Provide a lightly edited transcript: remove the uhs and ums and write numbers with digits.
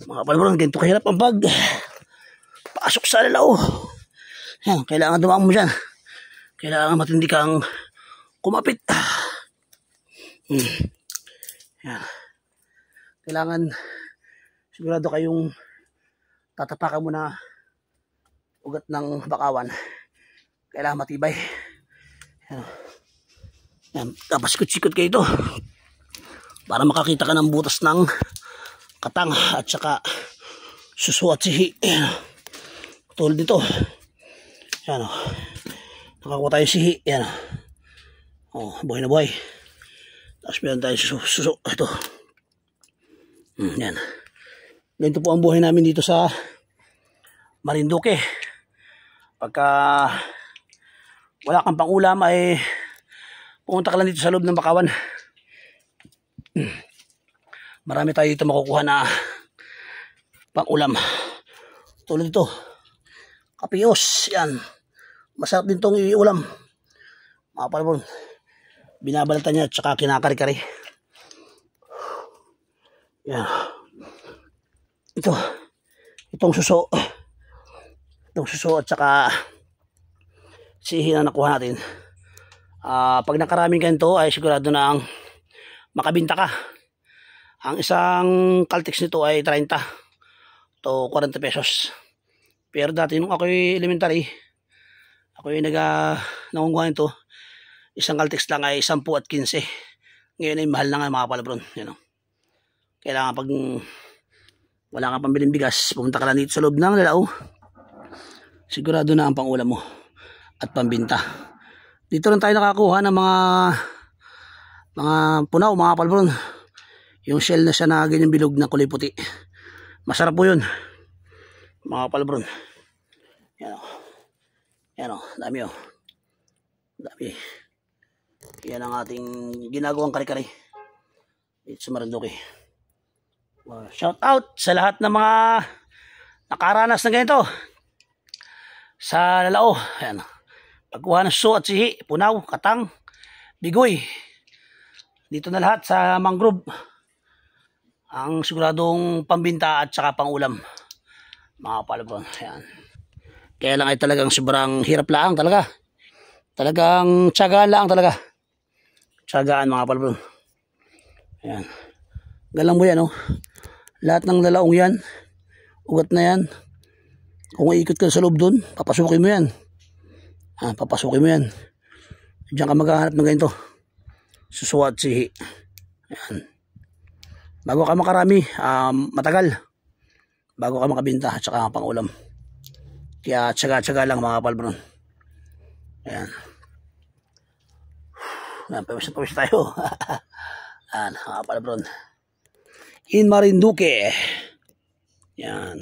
Mga palabron, ganito kahirap ang bag. Pasok sa alalaw. Yan, kailangan dumang mo dyan. Kailangan matindi kang kumapit. Yan. Kailangan sigurado kayong tatapakan mo na ugat ng bakawan. Kailangan matibay. Yan. Yan. Tapos sikot-sikot kayo ito para makakita ka ng butas ng katang at saka suso at sihi. Yan. Tulad dito. Yan o. Nakakuha tayo sihi. Yan o. Buhay na buhay. Tapos meron tayo suso. Ito. Yan. Ganito po ang buhay namin dito sa Marinduque. Pagka wala kang pangulam ay pumunta ka lang dito sa loob ng bakawan. Marami tayo dito makukuha na pangulam. Tulad dito. Kapiyos. Yan. Masarap din itong iulam. Mga palabron. Binabalatan niya at saka kinakari-kari. Yan. Itong suso. Itong suso at saka sihi na nakuha natin. Pag nakaraming ganito ay sigurado na ang makabinta ka. Ang isang caltex nito ay 30 to 40 pesos. Pero dati nung ako'y elementary, ako'y nangunguha nito, isang caltex lang ay 10 at 15. Ngayon ay mahal na nga mga palabron. Yan o. Kailangan pag wala kang pambiling bigas, pumunta ka lang dito sa loob ng lalao. Sigurado na ang pangulam mo at pambinta. Dito rin tayo nakakuha ng mga punaw, mga palabron. Yung shell na siya na ganyang bilog na kulay puti. Masarap po yun, mga palabron. Yan o. Yan o, dami o. Dami. Yan ang ating ginagawang kari-kari dito sa Marinduque. Shout out sa lahat ng mga nakaranas na ganito sa lalao. Ayan. Pagkuha ng suso at sihi, punaw, katang, bigoy. Dito na lahat sa mangrove. Ang siguradong pambinta at saka pangulam. Mga palabron. Ayan. Kaya lang ay talagang sobrang hirap lang talaga. Talagang tiyagaan lang talaga. Tiyagaan mga palabron. Ayan. Galang mo yan oh. Lahat ng lalaong yan, ugat na yan. Kung iikot ka sa loob doon, papasukin mo yan. Papasukin mo yan. Diyan ka maghahanap ng ganito. Suso at sihi. Ayan. Bago ka makarami, matagal. Bago ka makabinta at saka pangulam. Kaya tsaga-tsaga lang mga palabron. Ayan. Ayan, pawis tayo. Ayan, mga palabron. In Marinduque. Yan.